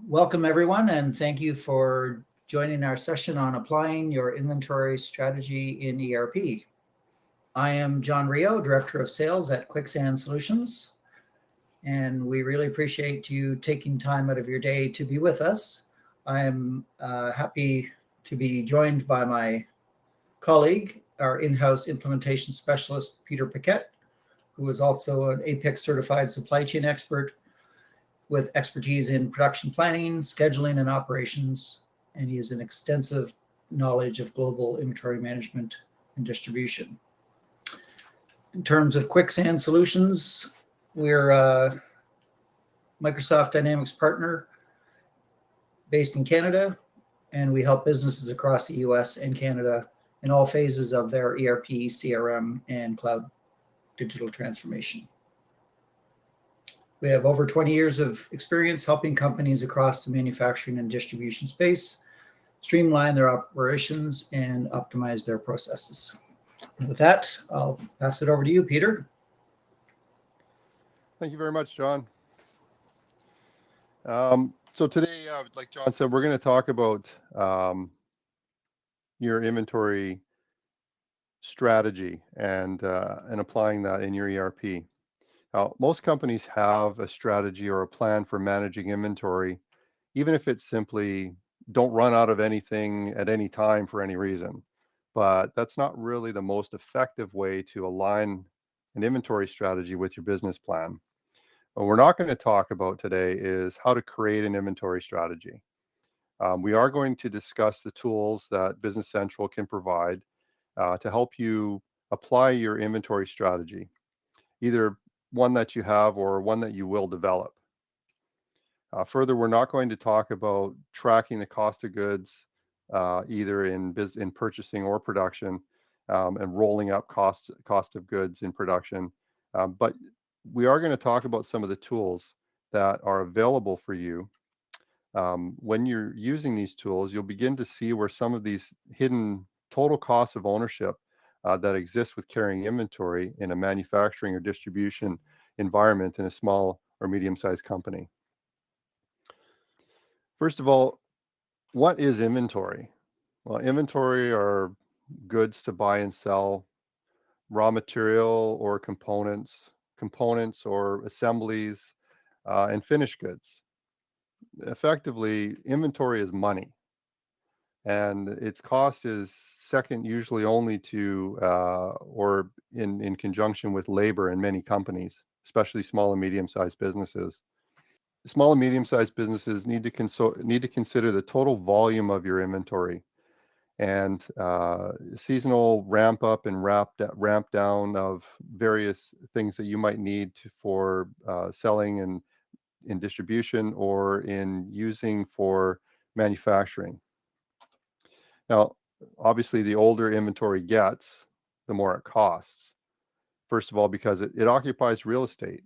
Welcome, everyone, and thank you for joining our session on applying your inventory strategy in ERP. I am John Rio, Director of Sales at Kwixand Solutions, and we really appreciate you taking time out of your day to be with us. I am happy to be joined by my colleague, our in-house implementation specialist, Peter Paquette, who is also an APIC certified supply chain expert with expertise in production planning, scheduling, and operations, and he has an extensive knowledge of global inventory management and distribution. In terms of Kwixand Solutions, we're a Microsoft Dynamics partner based in Canada, and we help businesses across the US and Canada in all phases of their ERP, CRM, and cloud digital transformation. We have over 20 years of experience helping companies across the manufacturing and distribution space streamline their operations and optimize their processes. And with that, I'll pass it over to you, Peter. Thank you very much, John. So today, like John said, we're going to talk about your inventory strategy and applying that in your ERP. Now, most companies have a strategy or a plan for managing inventory, even if it's simply don't run out of anything at any time for any reason. But that's not really the most effective way to align an inventory strategy with your business plan. What we're not going to talk about today is how to create an inventory strategy. We are going to discuss the tools that Business Central can provide to help you apply your inventory strategy, either one that you have or one that you will develop. Further, we're not going to talk about tracking the cost of goods, either in purchasing or production, and rolling up cost of goods in production. But we are going to talk about some of the tools that are available for you. When you're using these tools, you'll begin to see where some of these hidden total costs of ownership that exist with carrying inventory in a manufacturing or distribution environment in a small or medium-sized company. First of all, what is inventory? Well, inventory are goods to buy and sell, raw material or components or assemblies, and finished goods. Effectively, inventory is money, and its cost is second usually only to or in conjunction with labor in many companies, especially small and medium-sized businesses. Small and medium-sized businesses need to consider the total volume of your inventory and seasonal ramp up and ramp down of various things that you might need for selling and in distribution or in using for manufacturing. Now, obviously, the older inventory gets, the more it costs. First of all, because it occupies real estate.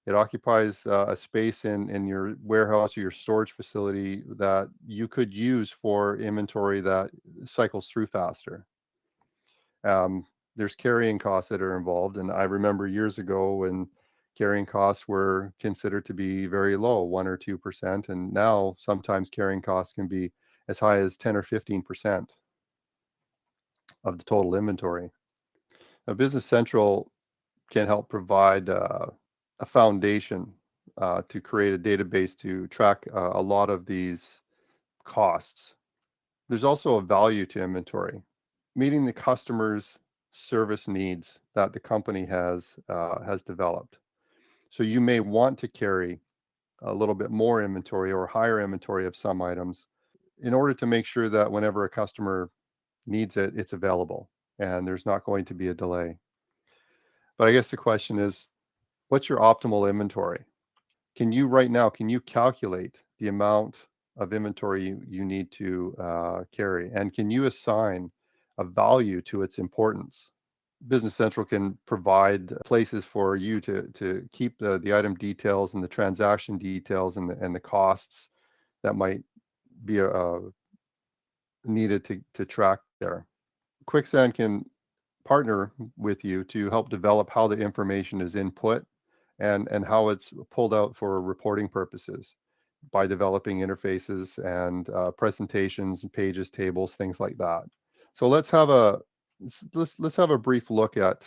It occupies a space in your warehouse or your storage facility that you could use for inventory that cycles through faster. There's carrying costs that are involved, and I remember years ago when carrying costs were considered to be very low, 1 or 2%, and now sometimes carrying costs can be as high as 10 or 15% of the total inventory. Now, Business Central can help provide a foundation to create a database to track a lot of these costs. There's also a value to inventory, meeting the customer's service needs that the company has developed. So you may want to carry a little bit more inventory or higher inventory of some items in order to make sure that whenever a customer needs it, it's available and there's not going to be a delay. But I guess the question is, what's your optimal inventory? Can you calculate the amount of inventory you need to carry? And can you assign a value to its importance? Business Central can provide places for you to keep the item details and the transaction details and the costs that might be needed to track there. Kwixand can partner with you to help develop how the information is input and how it's pulled out for reporting purposes. by developing interfaces and presentations and pages, tables, things like that. So let's have a brief look at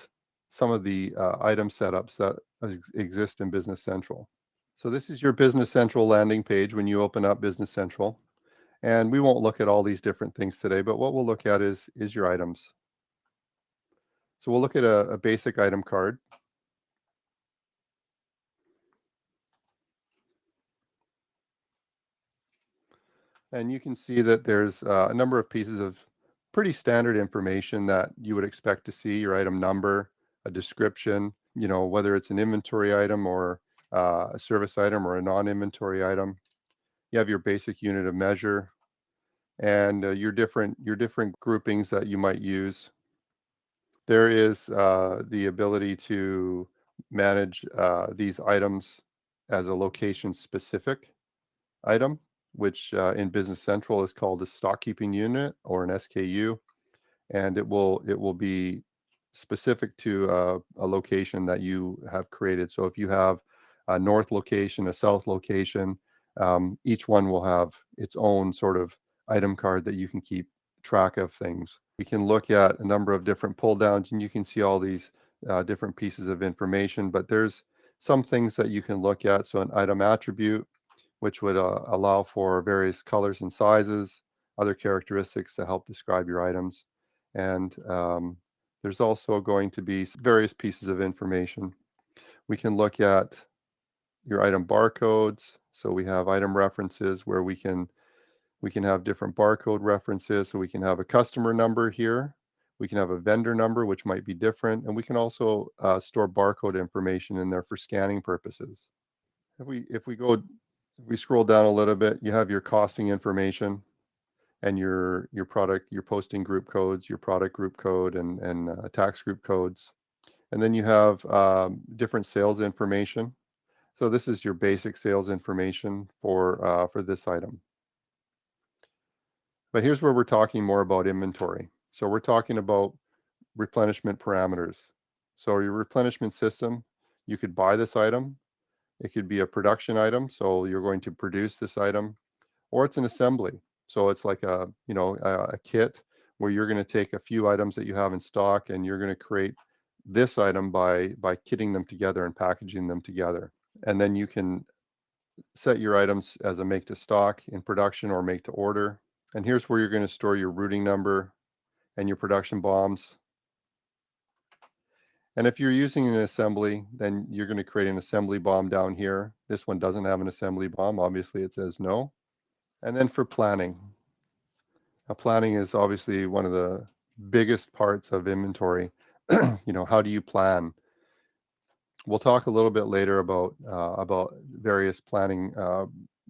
some of the item setups that exist in Business Central. So this is your Business Central landing page when you open up Business Central. And we won't look at all these different things today, but what we'll look at is your items. So we'll look at a basic item card. And you can see that there's a number of pieces of pretty standard information that you would expect to see: your item number, a description, whether it's an inventory item or a service item or a non-inventory item. You have your basic unit of measure and your different groupings that you might use. There is the ability to manage these items as a location specific item, which in Business Central is called a stock keeping unit or an SKU, and it will be specific to a location that you have created. So if you have a north location, a south location, each one will have its own sort of item card that you can keep track of things. We can look at a number of different pull downs, and you can see all these different pieces of information, but there's some things that you can look at. So an item attribute, which would allow for various colors and sizes, other characteristics to help describe your items. And there's also going to be various pieces of information. We can look at your item barcodes. So we have item references where we can have different barcode references. So we can have a customer number here. We can have a vendor number, which might be different. And we can also store barcode information in there for scanning purposes. If we scroll down a little bit, you have your costing information and your product, your posting group codes, your product group code, and tax group codes. And then you have different sales information. So this is your basic sales information for this item. But here's where we're talking more about inventory. So we're talking about replenishment parameters. So your replenishment system, you could buy this item. It could be a production item, so you're going to produce this item, or it's an assembly. So it's like a kit where you're going to take a few items that you have in stock and you're going to create this item by kitting them together and packaging them together. And then you can set your items as a make to stock in production or make to order. And here's where you're going to store your routing number and your production bombs. And if you're using an assembly, then you're going to create an assembly bomb down here. This one doesn't have an assembly bomb. Obviously, it says no. And then for planning. Now, planning is obviously one of the biggest parts of inventory. How do you plan? We'll talk a little bit later about various planning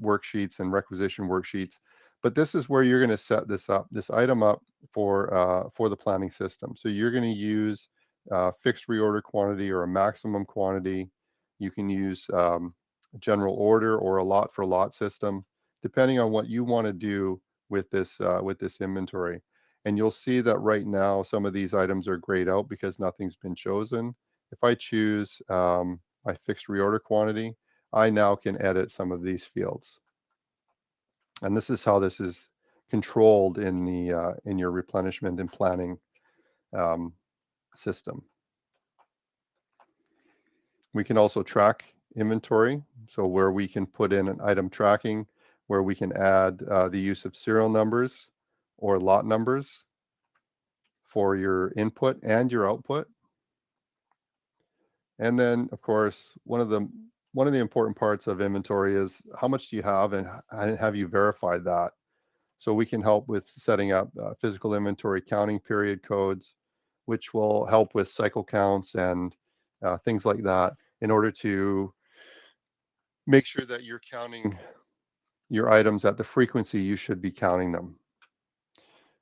worksheets and requisition worksheets. But this is where you're going to set this item up for the planning system. So you're going to use fixed reorder quantity or a maximum quantity. You can use general order or a lot for lot system, depending on what you want to do with this inventory. And you'll see that right now some of these items are grayed out because nothing's been chosen. If I choose my fixed reorder quantity, I now can edit some of these fields. And this is how this is controlled in your replenishment and planning system. We can also track inventory, so where we can put in an item tracking, where we can add the use of serial numbers or lot numbers for your input and your output. And then, of course, one of the important parts of inventory is how much do you have and have you verified that? So we can help with setting up physical inventory counting period codes, which will help with cycle counts and things like that in order to make sure that you're counting your items at the frequency you should be counting them.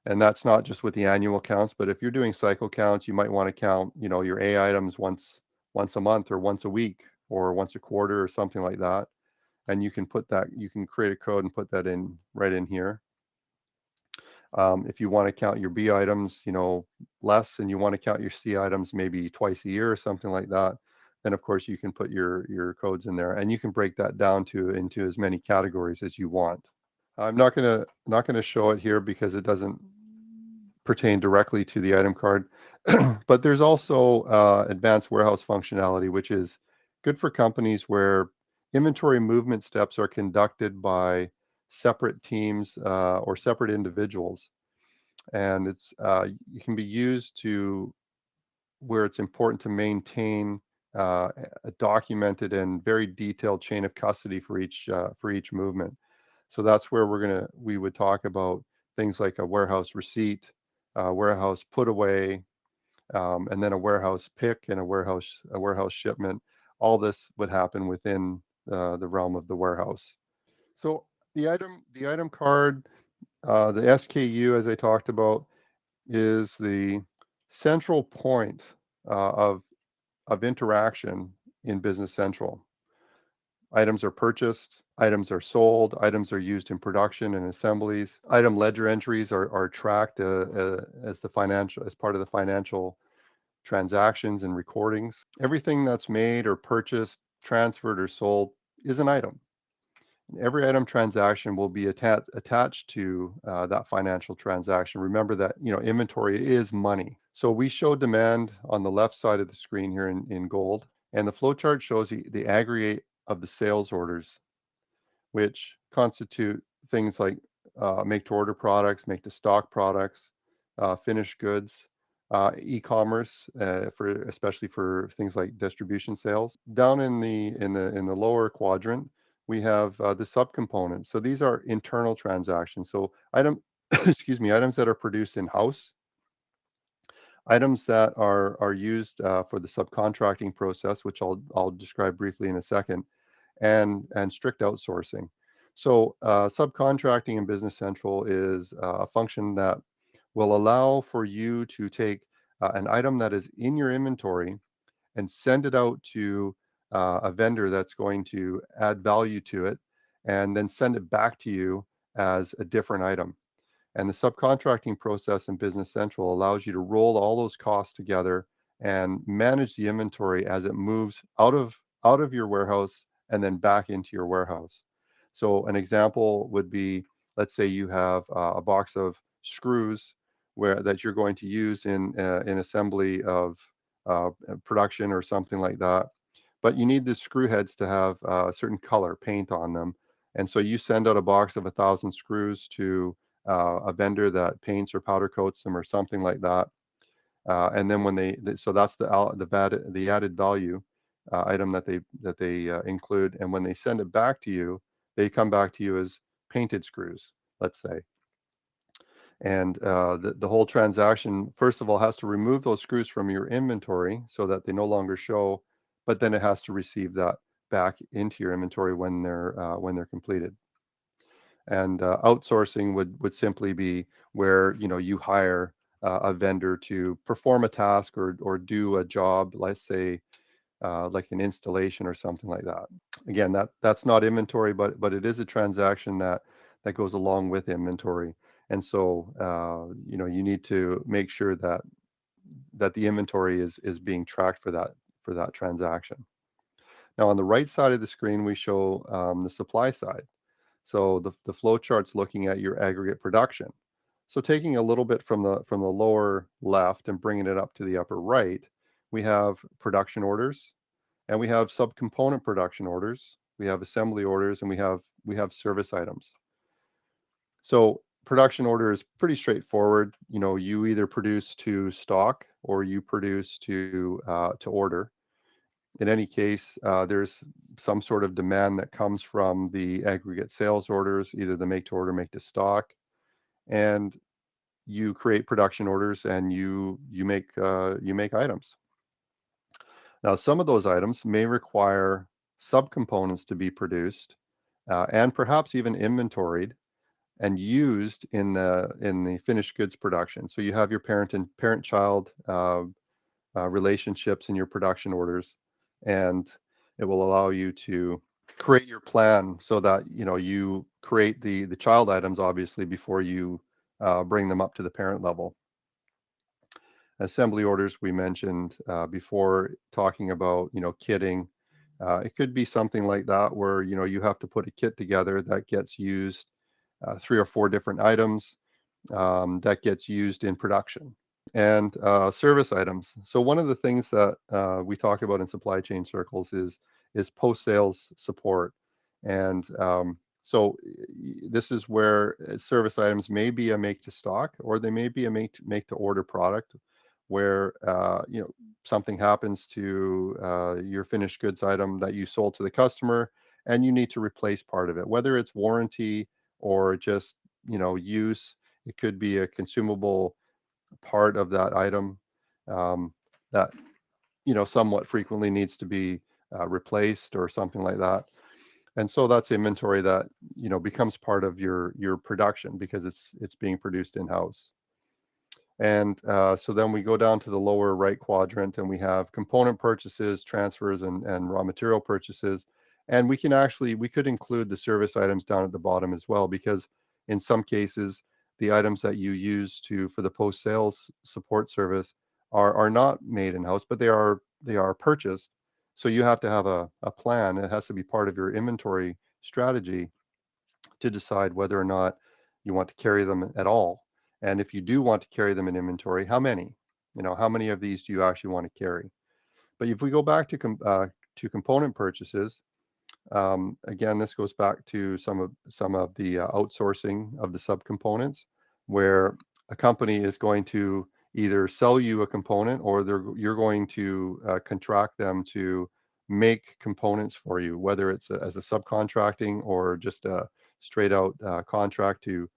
And that's not just with the annual counts, but if you're doing cycle counts, you might want to count, your A items once a month or once a week or once a quarter or something like that. And you can create a code and put that in right in here. If you want to count your B items, less, and you want to count your C items maybe twice a year or something like that, And of course, you can put your codes in there, and you can break that down into as many categories as you want. I'm not gonna show it here because it doesn't pertain directly to the item card. But there's also advanced warehouse functionality, which is good for companies where inventory movement steps are conducted by separate teams or separate individuals. And it can be used to where it's important to maintain a documented and very detailed chain of custody for each movement. So that's where we would talk about things like a warehouse receipt, warehouse put away, and then a warehouse pick and a warehouse shipment. All this would happen within the realm of the warehouse. So the item card, the SKU, as I talked about, is the central point of interaction in Business Central. Items are purchased, items are sold, items are used in production and assemblies. Item ledger entries are tracked as part of the financial transactions and recordings. Everything that's made or purchased, transferred or sold is an item. Every item transaction will be attached to that financial transaction. Remember that inventory is money. So we show demand on the left side of the screen here in gold, and the flowchart shows the aggregate of the sales orders, which constitute things like make to order products, make to stock products, finished goods, e-commerce for especially for things like distribution sales. Down in the lower quadrant, we have the subcomponents. So these are internal transactions. So excuse me, items that are produced in house, items that are used for the subcontracting process, which I'll describe briefly in a second, and strict outsourcing. So subcontracting in Business Central is a function that will allow for you to take an item that is in your inventory and send it out to a vendor that's going to add value to it, and then send it back to you as a different item. And the subcontracting process in Business Central allows you to roll all those costs together and manage the inventory as it moves out of your warehouse and then back into your warehouse. So an example would be, let's say you have a box of screws where that you're going to use in assembly of production or something like that. But you need the screw heads to have a certain color paint on them. And so you send out a box of 1,000 screws to a vendor that paints or powder coats them or something like that. And then so that's the added value item that they include. And when they send it back to you, they come back to you as painted screws, let's say. And the whole transaction, first of all, has to remove those screws from your inventory so that they no longer show, but then it has to receive that back into your inventory when they're completed. And outsourcing would simply be where you hire a vendor to perform a task or do a job, let's say like an installation or something like that. Again, that's not inventory, but it is a transaction that goes along with inventory. And so you need to make sure that the inventory is being tracked for that transaction. Now on the right side of the screen, we show the supply side. So the flow chart's looking at your aggregate production. So taking a little bit from the lower left and bringing it up to the upper right, we have production orders, and we have subcomponent production orders, we have assembly orders, and we have service items. So production order is pretty straightforward. You either produce to stock or you produce to order. In any case, there's some sort of demand that comes from the aggregate sales orders, either the make to order, make to stock, and you create production orders and you make items. Now, some of those items may require subcomponents to be produced and perhaps even inventoried and used in the finished goods production. So you have your parent-child relationships in your production orders, and it will allow you to create your plan so that you create the child items obviously before you bring them up to the parent level. Assembly orders we mentioned before, talking about, kitting. It could be something like that where, you have to put a kit together that gets used, 3 or 4 different items that gets used in production. And service items. So one of the things that we talk about in supply chain circles is post-sales support. And this is where service items may be a make to stock, or they may be a make to order product, where something happens to your finished goods item that you sold to the customer, and you need to replace part of it, whether it's warranty or just use. It could be a consumable part of that item that somewhat frequently needs to be replaced or something like that. And so that's inventory that becomes part of your production because it's being produced in house. And so then we go down to the lower right quadrant, and we have component purchases, transfers, and raw material purchases. And we could include the service items down at the bottom as well, because in some cases, the items that you use for the post-sales support service are not made in-house, but they are purchased. So you have to have a plan. It has to be part of your inventory strategy to decide whether or not you want to carry them at all. And if you do want to carry them in inventory, how many? How many of these do you actually want to carry? But if we go back to component purchases, again, this goes back to some of the outsourcing of the subcomponents, where a company is going to either sell you a component, or you're going to contract them to make components for you, whether it's as a subcontracting or just a straight out contract to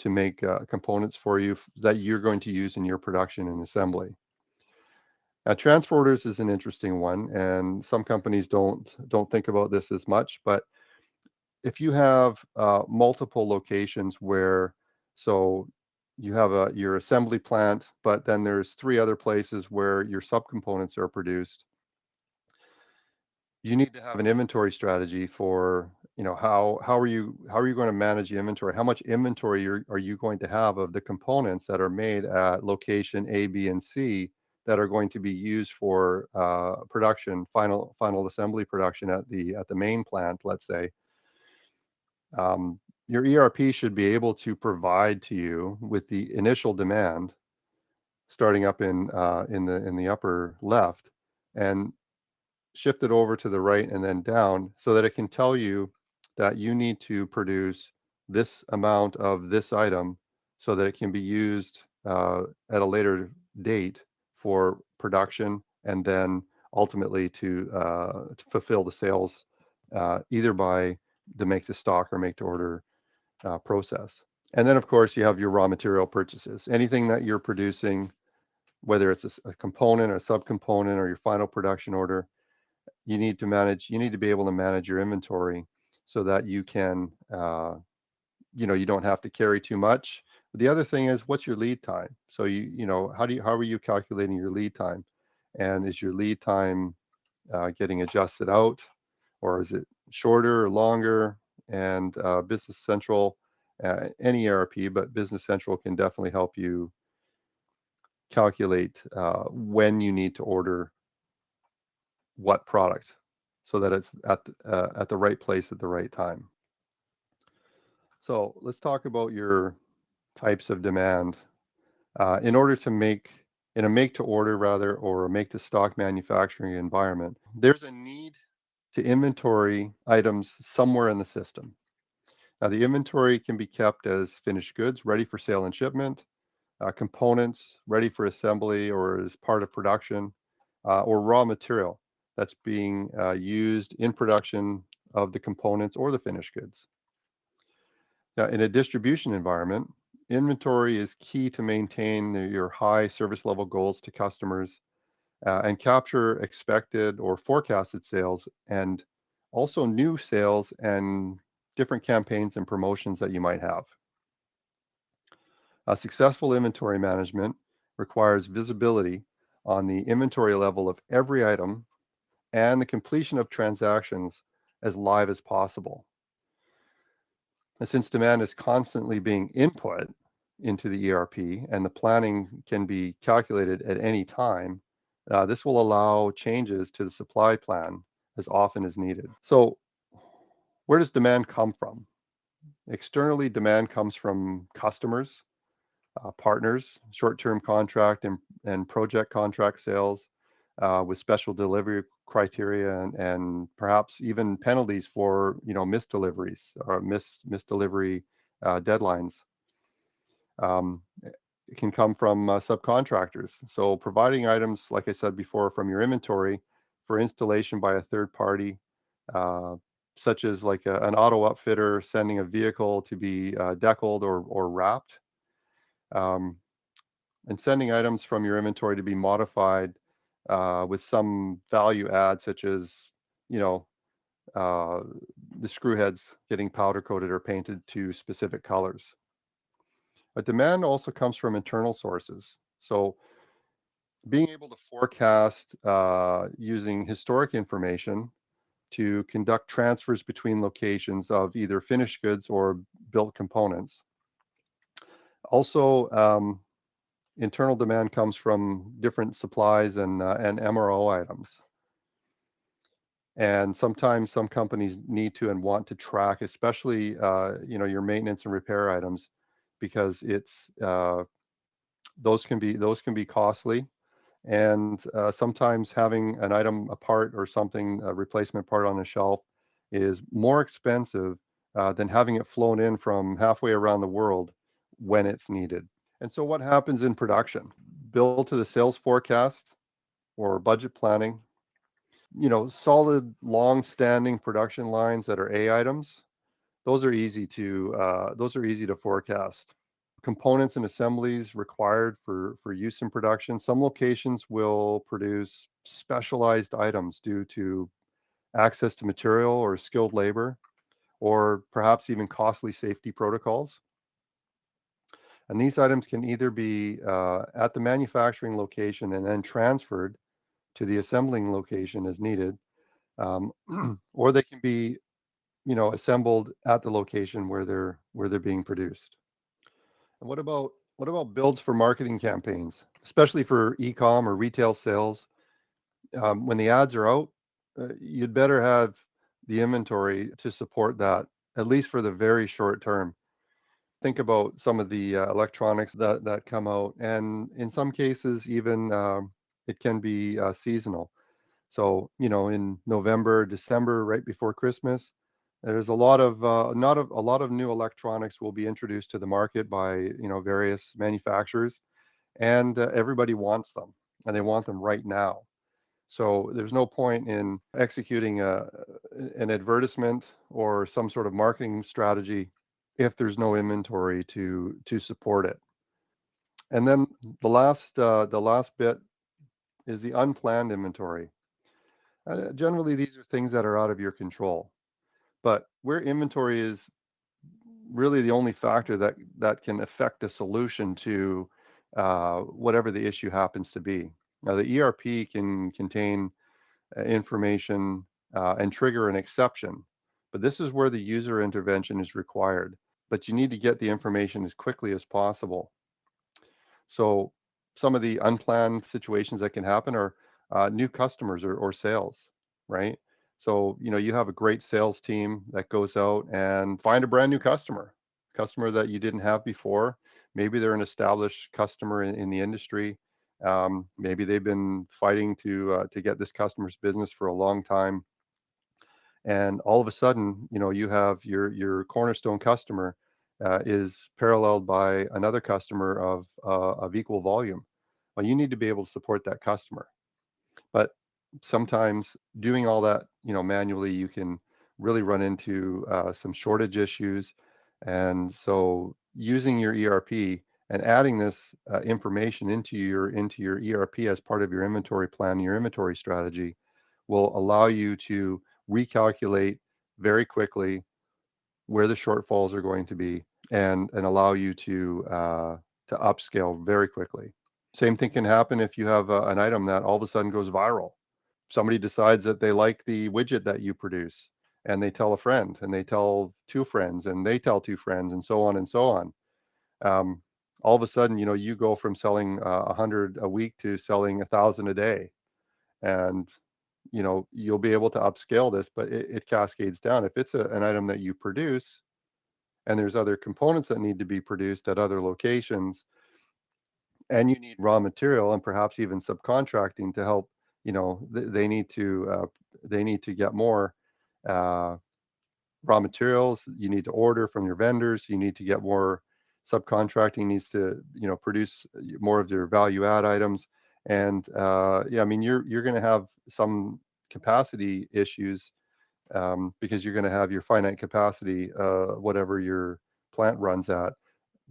make components for you that you're going to use in your production and assembly. Now, transfer orders is an interesting one, and some companies don't think about this as much. But if you have multiple locations where, so you have your assembly plant, but then there's 3 other places where your subcomponents are produced, you need to have an inventory strategy for, how are you going to manage the inventory? How much inventory are you going to have of the components that are made at location A, B, and C that are going to be used for production, final assembly production at the main plant, let's say. Your ERP should be able to provide to you with the initial demand, starting up in the upper left, and shift it over to the right and then down, so that it can tell you that you need to produce this amount of this item so that it can be used at a later date for production, and then ultimately to fulfill the sales either by the make to stock or make to order process. And then, of course, you have your raw material purchases. Anything that you're producing, whether it's a component or a subcomponent or your final production order, you need to be able to manage your inventory so that you can, you don't have to carry too much. The other thing is, what's your lead time? So how are you calculating your lead time? And is your lead time getting adjusted out, or is it shorter or longer? And Business Central, any ERP, but Business Central can definitely help you calculate when you need to order what product, so that it's at the right place at the right time. So let's talk about your types of demand. In order to in a make to order rather, or a make to stock manufacturing environment, there's a need to inventory items somewhere in the system. Now, the inventory can be kept as finished goods ready for sale and shipment, components ready for assembly or as part of production, or raw material that's being used in production of the components or the finished goods. Now, in a distribution environment, inventory is key to maintain your high service level goals to customers and capture expected or forecasted sales, and also new sales and different campaigns and promotions that you might have. Successful inventory management requires visibility on the inventory level of every item and the completion of transactions as live as possible. And since demand is constantly being input into the ERP and the planning can be calculated at any time, this will allow changes to the supply plan as often as needed. So where does demand come from? Externally, demand comes from customers, partners, short-term contract and project contract sales with special delivery criteria and perhaps even penalties for missed deliveries or missed delivery deadlines. It can come from subcontractors. So providing items, like I said before, from your inventory for installation by a third party, uh, such as like an auto upfitter sending a vehicle to be deckled or wrapped, um, and sending items from your inventory to be modified with some value add, such as you know uh, the screw heads getting powder coated or painted to specific colors. But demand also comes from internal sources. So being able to forecast using historic information to conduct transfers between locations of either finished goods or built components. Also, internal demand comes from different supplies and MRO items. And sometimes some companies need to and want to track, especially your maintenance and repair items, because it's those can be costly. And sometimes having an item, a part or something, a replacement part on a shelf is more expensive than having it flown in from halfway around the world when it's needed. And so what happens in production? Build to the sales forecast or budget planning. Solid, long-standing production lines that are A items, those are easy to forecast. Components and assemblies required for use in production. Some locations will produce specialized items due to access to material or skilled labor, or perhaps even costly safety protocols. And these items can either be at the manufacturing location and then transferred to the assembling location as needed, um, or they can be, assembled at the location where they're being produced. And what about builds for marketing campaigns, especially for e-com or retail sales? When the ads are out, you'd better have the inventory to support that, at least for the very short term. Think about some of the electronics that come out, and in some cases, even it can be seasonal. So, in November, December, right before Christmas, there's a lot of not a lot of new electronics will be introduced to the market by various manufacturers, and everybody wants them, and they want them right now. So there's no point in executing an advertisement or some sort of marketing strategy if there's no inventory to support it. And then the last bit is the unplanned inventory. Generally, these are things that are out of your control. But where inventory is really the only factor that can affect a solution to whatever the issue happens to be. Now, the ERP can contain information and trigger an exception, but this is where the user intervention is required. But you need to get the information as quickly as possible. So some of the unplanned situations that can happen are new customers or sales, right? So, you have a great sales team that goes out and find a brand new customer that you didn't have before. Maybe they're an established customer in the industry. Maybe they've been fighting to get this customer's business for a long time, and all of a sudden, you have your cornerstone customer is paralleled by another customer of equal volume. Well, you need to be able to support that customer. But sometimes doing all that, manually, you can really run into some shortage issues. And so using your ERP and adding this information into your ERP as part of your inventory plan, your inventory strategy, will allow you to recalculate very quickly where the shortfalls are going to be, and allow you to upscale very quickly. Same thing can happen if you have an item that all of a sudden goes viral. Somebody decides that they like the widget that you produce, and they tell a friend, and they tell two friends, and they tell two friends, and so on and so on. Um, all of a sudden, you go from selling 100 a week to selling 1,000 a day. And, you'll be able to upscale this, but it cascades down. If it's an item that you produce and there's other components that need to be produced at other locations, and you need raw material and perhaps even subcontracting to help, they need to get more uh, raw materials. You need to order from your vendors. You need to get more subcontracting needs to, produce more of their value add items. And yeah, I mean, you're going to have some capacity issues, because you're going to have your finite capacity, whatever your plant runs at.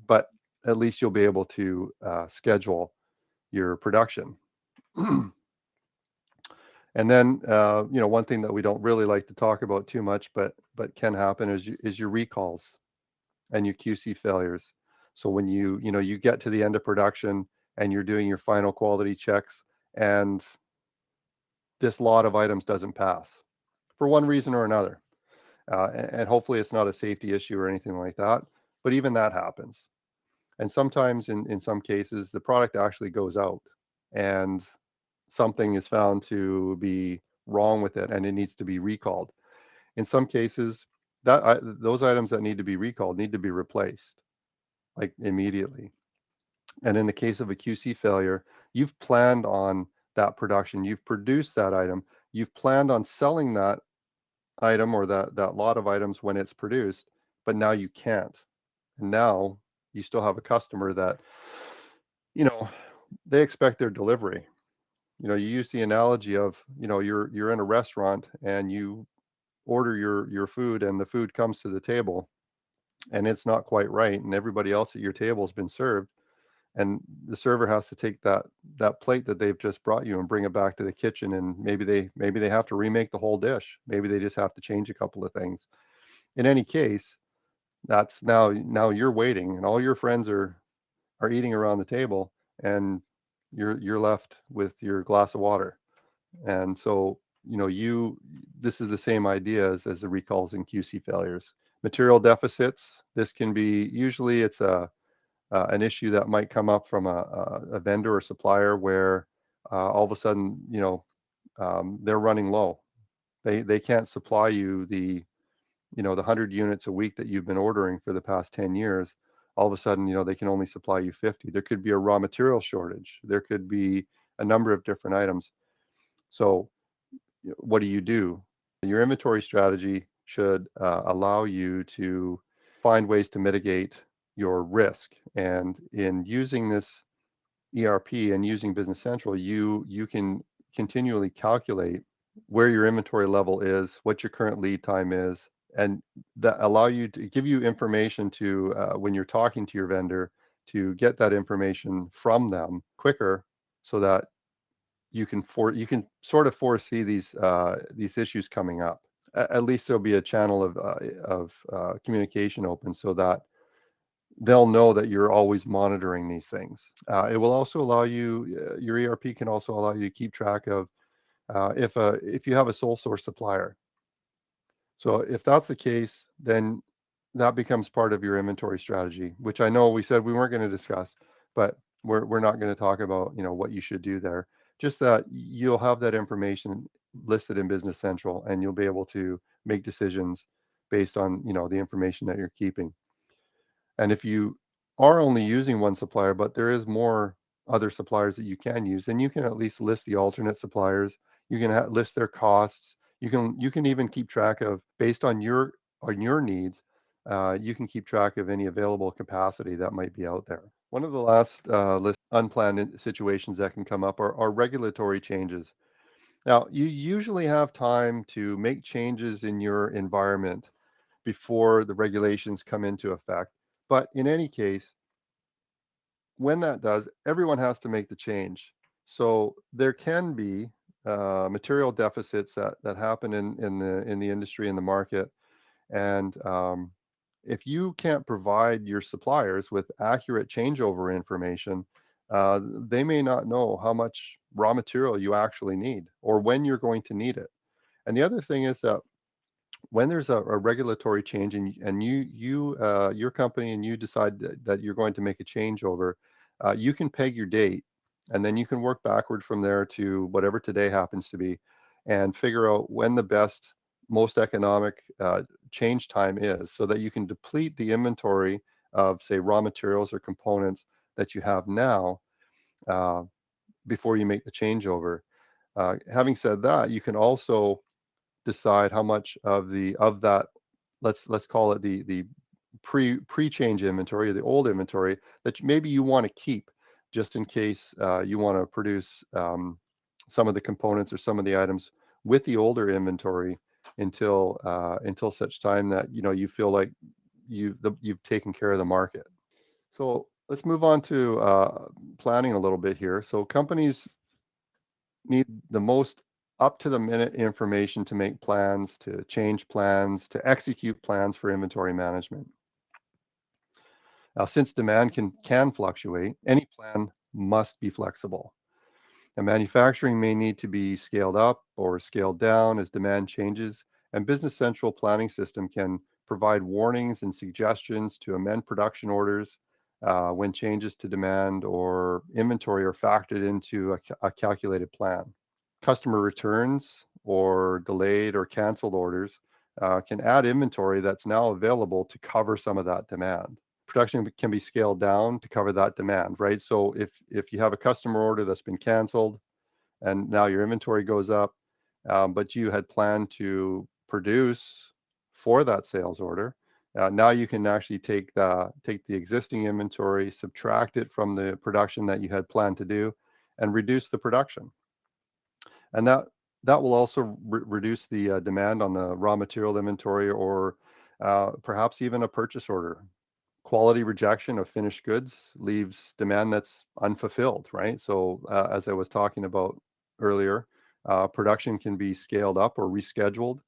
But at least you'll be able to schedule your production. And then, one thing that we don't really like to talk about too much, but can happen is your recalls and your QC failures. So when you get to the end of production and you're doing your final quality checks, and this lot of items doesn't pass for one reason or another, and hopefully it's not a safety issue or anything like that, but even that happens. And sometimes in some cases, the product actually goes out and something is found to be wrong with it and it needs to be recalled. In some cases, those items that need to be recalled need to be replaced like immediately. And in the case of a QC failure, you've planned on that production, you've produced that item, you've planned on selling that item or that lot of items when it's produced, but now you can't. And now you still have a customer that, you know, they expect their delivery. You use the analogy of, you're in a restaurant and you order your food and the food comes to the table and it's not quite right and everybody else at your table has been served, and the server has to take that plate that they've just brought you and bring it back to the kitchen, and maybe they have to remake the whole dish. Maybe they just have to change a couple of things. In any case, that's now you're waiting and all your friends are eating around the table, and you're left with your glass of water. And so, this is the same idea as the recalls and QC failures. Material deficits, this can be, usually it's an issue that might come up from a vendor or supplier where all of a sudden, they're running low. They can't supply you the 100 units a week that you've been ordering for the past 10 years. All of a sudden, they can only supply you 50. There could be a raw material shortage. There could be a number of different items. So what do you do? Your inventory strategy should allow you to find ways to mitigate your risk. And in using this ERP and using Business Central, you can continually calculate where your inventory level is, what your current lead time is, and that allow you to give you information to when you're talking to your vendor, to get that information from them quicker, so that you can sort of foresee these issues coming up. At least there'll be a channel of communication open so that they'll know that you're always monitoring these things. It will also allow you, your ERP can also allow you to keep track of if you have a sole source supplier. So if that's the case, then that becomes part of your inventory strategy, which I know we said we weren't going to discuss, but we're not going to talk about, what you should do there. Just that you'll have that information listed in Business Central, and you'll be able to make decisions based on, the information that you're keeping. And if you are only using one supplier, but there is more other suppliers that you can use, then you can at least list the alternate suppliers. You can list their costs. You can even keep track of, based on your needs. You can keep track of any available capacity that might be out there. One of the last list unplanned situations that can come up are regulatory changes. Now, you usually have time to make changes in your environment before the regulations come into effect. But in any case, when that does, everyone has to make the change. So there can be material deficits that happen in the industry, in the market, and if you can't provide your suppliers with accurate changeover information, they may not know how much raw material you actually need or when you're going to need it. And the other thing is that when there's a regulatory change and your company and you decide that you're going to make a changeover, you can peg your date, and then you can work backward from there to whatever today happens to be, and figure out when the best, most economic change time is, so that you can deplete the inventory of, say, raw materials or components that you have now, uh, before you make the changeover. Having said that, you can also decide how much of that, let's call it the pre-change inventory, or the old inventory, that maybe you want to keep, just in case you want to produce some of the components or some of the items with the older inventory until such time that you feel like you've taken care of the market. So let's move on to planning a little bit here. So companies need the most up to the minute information to make plans, to change plans, to execute plans for inventory management. Now, since demand can fluctuate, any plan must be flexible. And manufacturing may need to be scaled up or scaled down as demand changes, and Business Central planning system can provide warnings and suggestions to amend production orders when changes to demand or inventory are factored into a calculated plan. Customer returns or delayed or canceled orders can add inventory that's now available to cover some of that demand. Production can be scaled down to cover that demand, right? So if you have a customer order that's been canceled and now your inventory goes up, but you had planned to produce for that sales order, now you can actually take the existing inventory, subtract it from the production that you had planned to do, and reduce the production. And that will also reduce the demand on the raw material inventory, or perhaps even a purchase order. Quality rejection of finished goods leaves demand that's unfulfilled, right? So as I was talking about earlier, production can be scaled up or rescheduled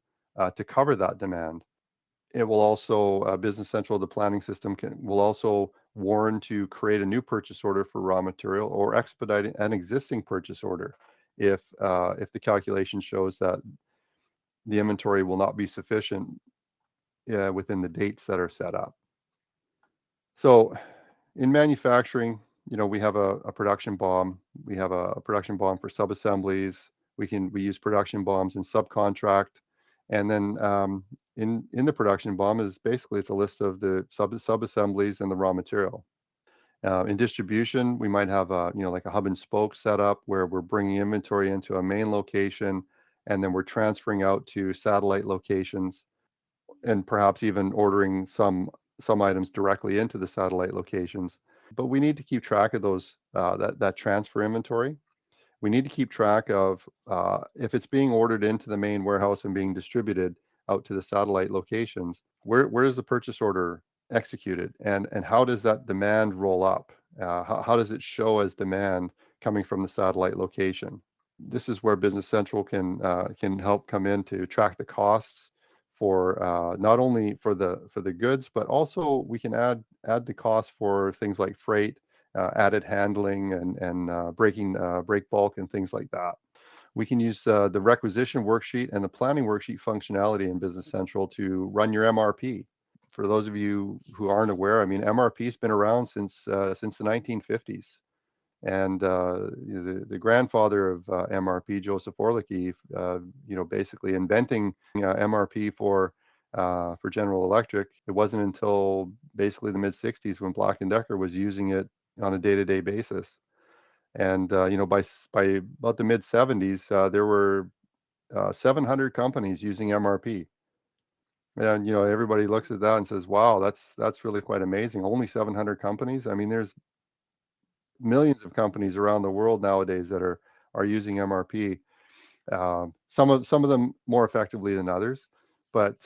to cover that demand. It will also, Business Central, the planning system, will also warn to create a new purchase order for raw material or expedite an existing purchase order if the calculation shows that the inventory will not be sufficient within the dates that are set up. So in manufacturing, we have a production BOM. We have a production BOM for subassemblies. We use production BOMs in subcontract, and then in the production BOM is basically, it's a list of the subassemblies and the raw material. In distribution, we might have like a hub and spoke setup where we're bringing inventory into a main location, and then we're transferring out to satellite locations, and perhaps even ordering some items directly into the satellite locations. But we need to keep track of those that transfer inventory. We need to keep track of if it's being ordered into the main warehouse and being distributed out to the satellite locations, where is the purchase order executed, and how does that demand roll up? How does it show as demand coming from the satellite location? This is where Business Central can help come in to track the costs for not only for the goods, but also we can add the cost for things like freight, added handling, and break bulk and things like that. We can use the requisition worksheet and the planning worksheet functionality in Business Central to run your MRP. For those of you who aren't aware, I mean, MRP has been around since the 1950s. And the grandfather of MRP, Joseph Orlicky, basically inventing MRP for General Electric. It wasn't until basically the mid '60s when Black & Decker was using it on a day-to-day basis. And by about the mid '70s, there were 700 companies using MRP. And everybody looks at that and says, "Wow, that's really quite amazing." Only 700 companies. I mean, there's millions of companies around the world nowadays that are using MRP. Some of them more effectively than others, but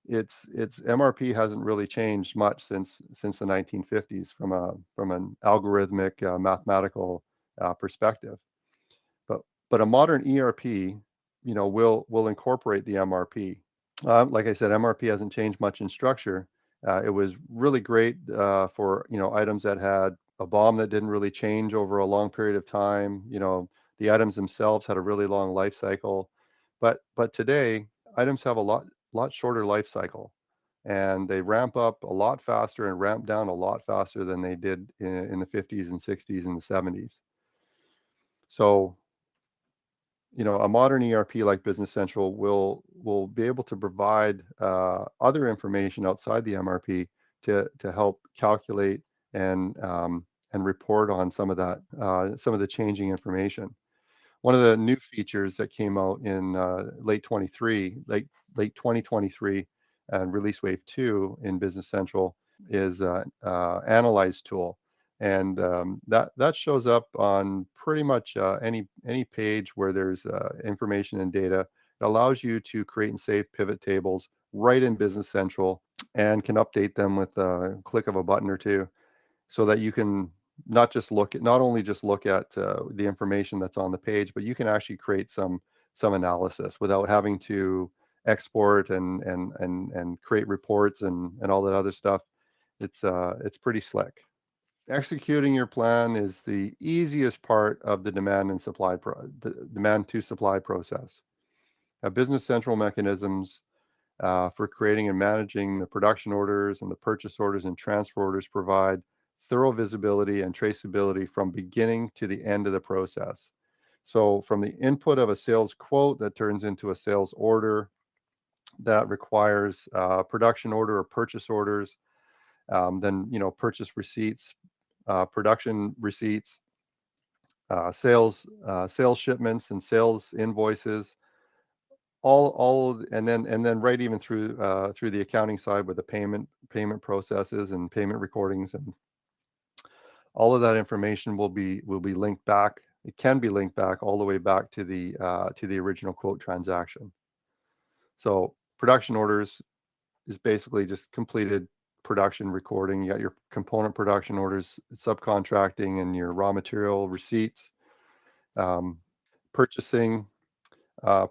it's MRP hasn't really changed much since the 1950s from an algorithmic mathematical perspective. But a modern ERP, will incorporate the MRP. Like I said, MRP hasn't changed much in structure. It was really great for items that had a BOM that didn't really change over a long period of time. The items themselves had a really long life cycle. But today, items have a lot lot shorter life cycle, and they ramp up a lot faster and ramp down a lot faster than they did in the 50s and 60s and the 70s. So, a modern ERP like Business Central will be able to provide other information outside the MRP to help calculate and report on some of the changing information. One of the new features that came out in late 2023, and release wave 2 in Business Central is Analyze tool, and that shows up on pretty much any page where there's information and data. It allows you to create and save pivot tables right in Business Central, and can update them with a click of a button or two, so that you can not only just look at the information that's on the page, but you can actually create some analysis without having to export and create reports and all that other stuff. It's pretty slick. Executing your plan is the easiest part of the the demand to supply process. Business Central mechanisms for creating and managing the production orders and the purchase orders and transfer orders provide thorough visibility and traceability from beginning to the end of the process. So from the input of a sales quote that turns into a sales order that requires production order or purchase orders, then purchase receipts, production receipts, sales shipments and sales invoices, and then right even through the accounting side with the payment processes and payment recordings, and all of that information will be linked back. It can be linked back all the way back to the original quote transaction. So production orders is basically just completed production recording. You got your component production orders, subcontracting, and your raw material receipts, um, purchasing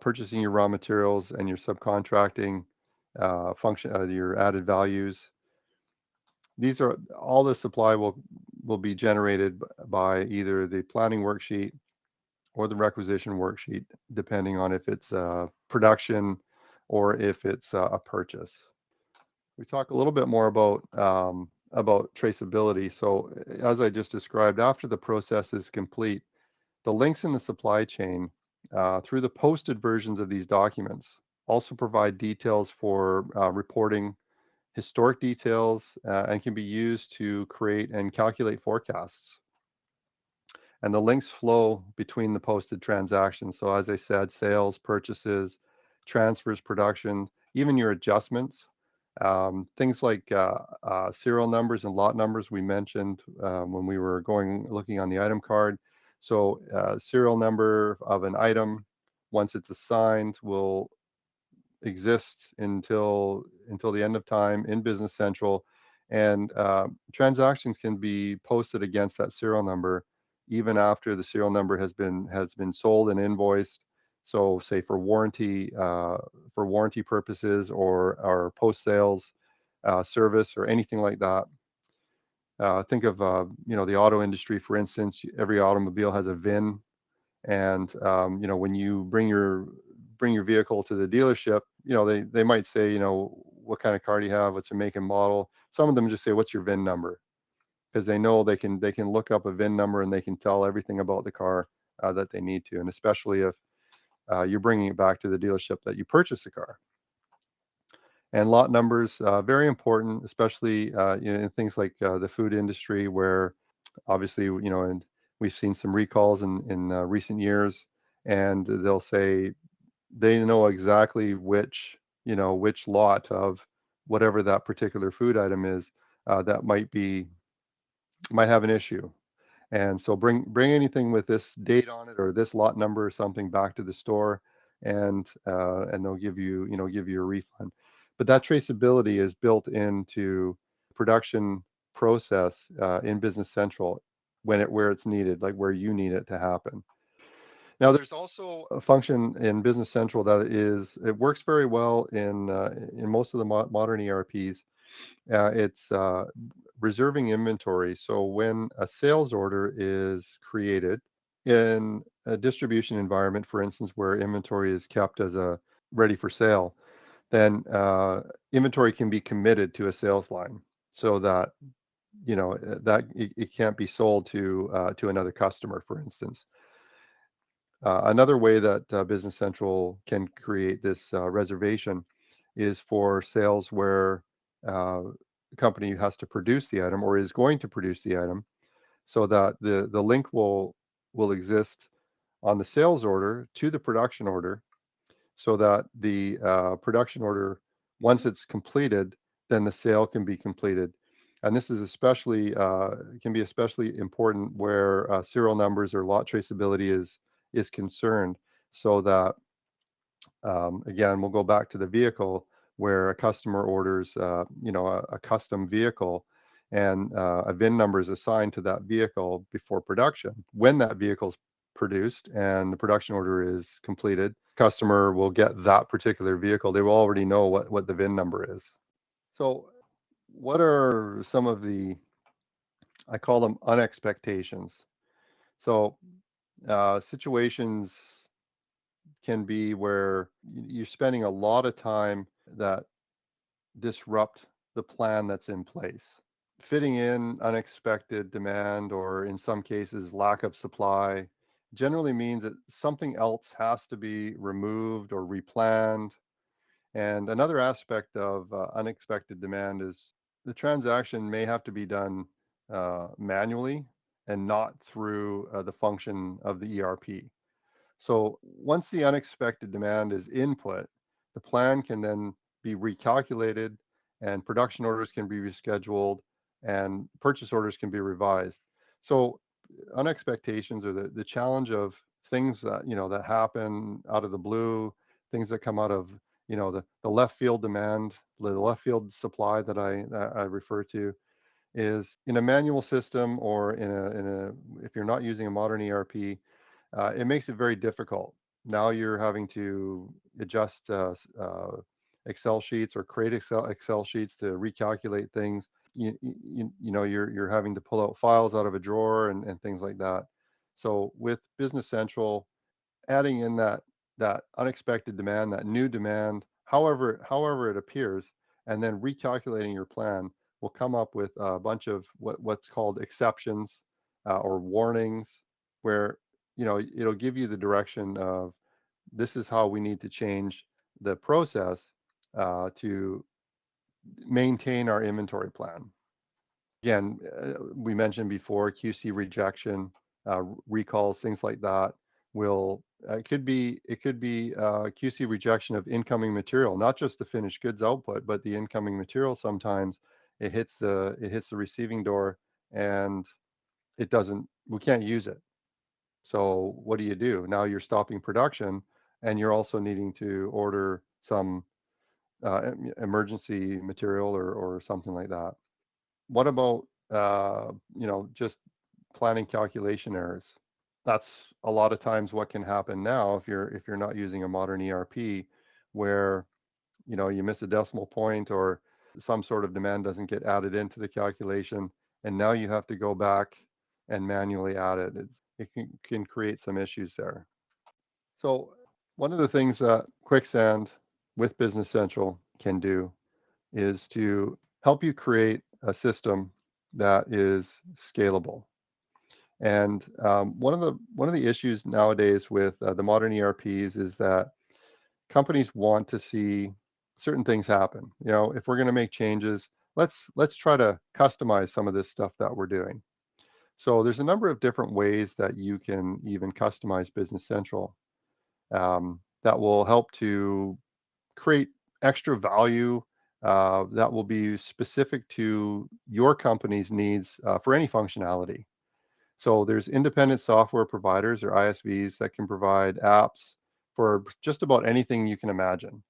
purchasing your raw materials and your subcontracting function, your added values. These are all the supply will be generated by either the planning worksheet or the requisition worksheet, depending on if it's production or if it's a purchase. We talk a little bit more about traceability. So as I just described, after the process is complete, the links in the supply chain through the posted versions of these documents also provide details for reporting, historic details, and can be used to create and calculate forecasts. And the links flow between the posted transactions. So as I said, sales, purchases, transfers, production, even your adjustments, things like serial numbers and lot numbers we mentioned when we were looking on the item card. So serial number of an item, once it's assigned, will exist until the end of time in Business Central, and transactions can be posted against that serial number even after the serial number has been sold and invoiced. So, say for warranty purposes or post sales service or anything like that. Think of the auto industry, for instance. Every automobile has a VIN, and when you bring your vehicle to the dealership, they might say, what kind of car do you have, what's your make and model. Some of them just say, what's your VIN number, because they know they can look up a VIN number and they can tell everything about the car that they need to, and especially if you're bringing it back to the dealership that you purchased the car. And lot numbers, very important, especially in things like the food industry, where obviously, and we've seen some recalls in recent years, and they'll say they know exactly which lot of whatever that particular food item is that might have an issue. And so bring anything with this date on it or this lot number or something back to the store, and they'll give you a refund. But that traceability is built into production process in Business Central where it's needed, like where you need it to happen. Now, there's also a function in Business Central it works very well in most of the modern ERPs. It's reserving inventory. So when a sales order is created in a distribution environment, for instance, where inventory is kept as a ready for sale, then inventory can be committed to a sales line so that that it can't be sold to another customer, for instance. Another way that Business Central can create this reservation is for sales where the company has to produce the item or is going to produce the item, so that the link will exist on the sales order to the production order, so that the production order, once it's completed, then the sale can be completed. And this is especially can be especially important where serial numbers or lot traceability is concerned, so that again, we'll go back to the vehicle where a customer orders, a custom vehicle, and a VIN number is assigned to that vehicle before production. When that vehicle's produced and the production order is completed, customer will get that particular vehicle. They will already know what the VIN number is. So, what are some of the, I call them unexpectations. So, situations can be where you're spending a lot of time that disrupt the plan that's in place. Fitting in unexpected demand, or in some cases, lack of supply, generally means that something else has to be removed or replanned. And another aspect of unexpected demand is the transaction may have to be done manually and not through the function of the ERP. So once the unexpected demand is input, the plan can then be recalculated, and production orders can be rescheduled, and purchase orders can be revised. So unexpectations are the challenge of things that that happen out of the blue, things that come out of the left field demand, the left field supply that I refer to, is in a manual system, or in a if you're not using a modern ERP, it makes it very difficult. Now you're having to adjust Excel sheets, or create Excel sheets to recalculate things. You're having to pull out files out of a drawer, and things like that. So with Business Central, adding in that unexpected demand, that new demand, however it appears, and then recalculating your plan, will come up with a bunch of what's called exceptions or warnings, where it'll give you the direction of, this is how we need to change the process to maintain our inventory plan. Again, we mentioned before, QC rejection, recalls, things like that will it could be QC rejection of incoming material, not just the finished goods output, but the incoming material. Sometimes it hits the receiving door, and we can't use it. So what do? Now you're stopping production, and you're also needing to order some emergency material, or something like that. What about just planning calculation errors? That's a lot of times what can happen now if you're not using a modern ERP, where you miss a decimal point, or some sort of demand doesn't get added into the calculation, and now you have to go back and manually add it. It can create some issues there. So one of the things that Quicksand with Business Central can do is to help you create a system that is scalable. And one of the issues nowadays with the modern ERPs is that companies want to see certain things happen. If we're going to make changes, let's try to customize some of this stuff that we're doing. So there's a number of different ways that you can even customize Business Central that will help to create extra value that will be specific to your company's needs for any functionality. So there's independent software providers, or ISVs, that can provide apps for just about anything you can imagine.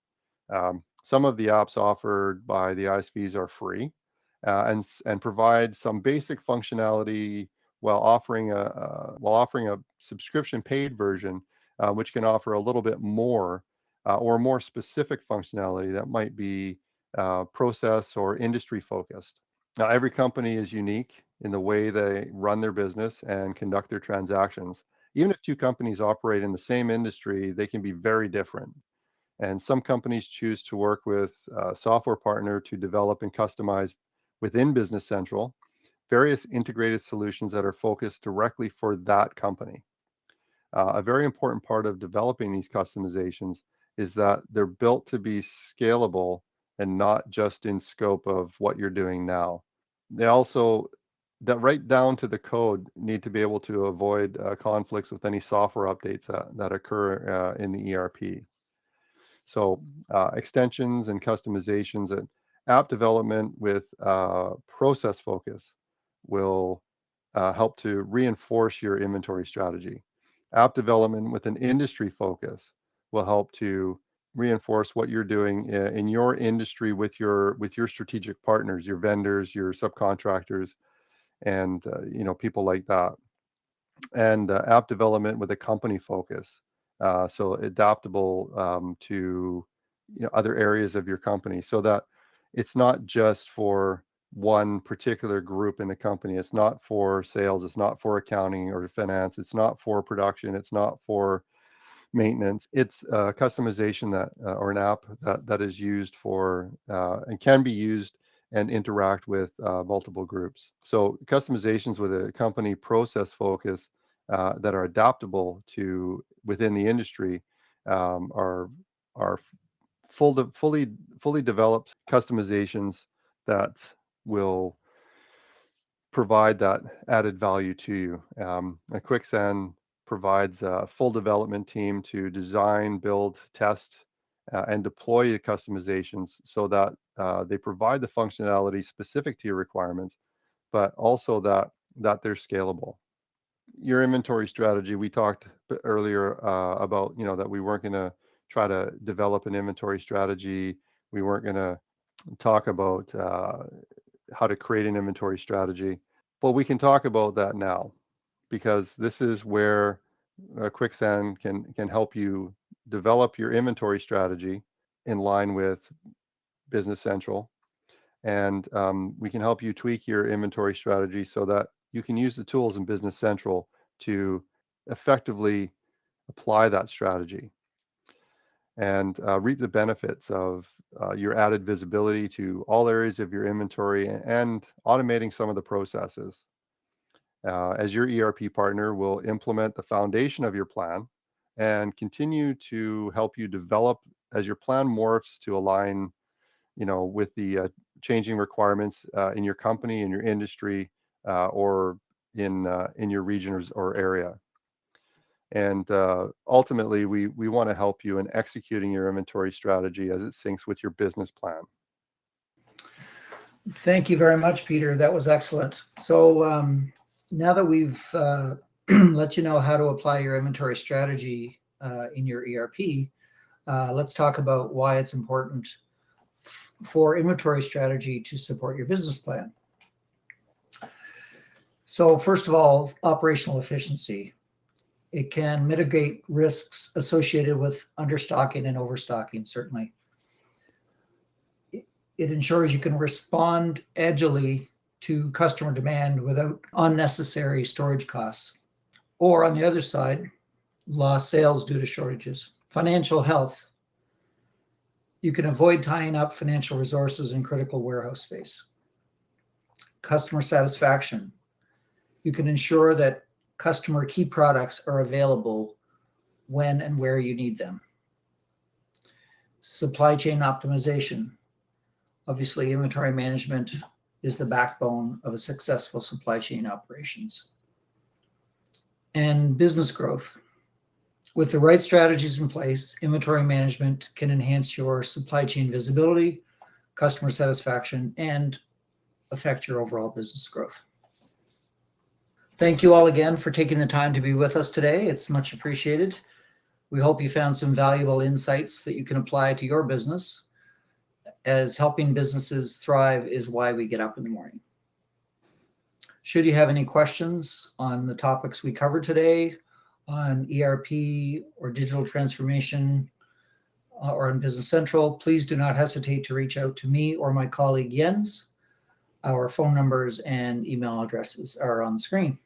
Some of the apps offered by the ISVs are free, and provide some basic functionality, while offering a subscription paid version, which can offer a little bit more or more specific functionality that might be process or industry focused. Now, every company is unique in the way they run their business and conduct their transactions. Even if two companies operate in the same industry, they can be very different. And some companies choose to work with a software partner to develop and customize within Business Central various integrated solutions that are focused directly for that company. A very important part of developing these customizations is that they're built to be scalable and not just in scope of what you're doing now. They also, that right down to the code, need to be able to avoid conflicts with any software updates that occur in the ERP. So extensions and customizations and app development with process focus will help to reinforce your inventory strategy. App development with an industry focus will help to reinforce what you're doing in your industry with your strategic partners, your vendors, your subcontractors, and people like that. And app development with a company focus, so adaptable to other areas of your company, so that it's not just for one particular group in the company. It's not for sales, it's not for accounting or finance, it's not for production, it's not for maintenance. It's a customization that or an app that is used for and can be used and interact with multiple groups. So customizations with a company process focus that are adaptable to within the industry are fully developed customizations that will provide that added value to you. And Kwixand provides a full development team to design, build, test, and deploy the customizations so that they provide the functionality specific to your requirements, but also that they're scalable. Your inventory strategy, we talked earlier about, that we weren't going to try to develop an inventory strategy. We weren't going to talk about how to create an inventory strategy. Well, we can talk about that now, because this is where Kwixand can help you develop your inventory strategy in line with Business Central, and we can help you tweak your inventory strategy so that you can use the tools in Business Central to effectively apply that strategy and reap the benefits of your added visibility to all areas of your inventory and automating some of the processes. As your ERP partner, will implement the foundation of your plan and continue to help you develop as your plan morphs to align, with the changing requirements in your company, in your industry, or in your region or area. And ultimately, we want to help you in executing your inventory strategy as it syncs with your business plan. Thank you very much, Peter. That was excellent. So now that we've let you know how to apply your inventory strategy in your ERP, let's talk about why it's important for inventory strategy to support your business plan. So first of all, operational efficiency. It can mitigate risks associated with understocking and overstocking, certainly. It ensures you can respond agilely to customer demand without unnecessary storage costs. Or on the other side, lost sales due to shortages. Financial health. You can avoid tying up financial resources in critical warehouse space. Customer satisfaction. You can ensure that customer key products are available when and where you need them. Supply chain optimization. Obviously, inventory management is the backbone of a successful supply chain operations. And business growth. With the right strategies in place, inventory management can enhance your supply chain visibility, customer satisfaction, and affect your overall business growth. Thank you all again for taking the time to be with us today. It's much appreciated. We hope you found some valuable insights that you can apply to your business, as helping businesses thrive is why we get up in the morning. Should you have any questions on the topics we covered today, on ERP or digital transformation or on Business Central, please do not hesitate to reach out to me or my colleague Jens. Our phone numbers and email addresses are on the screen.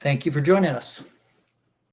Thank you for joining us.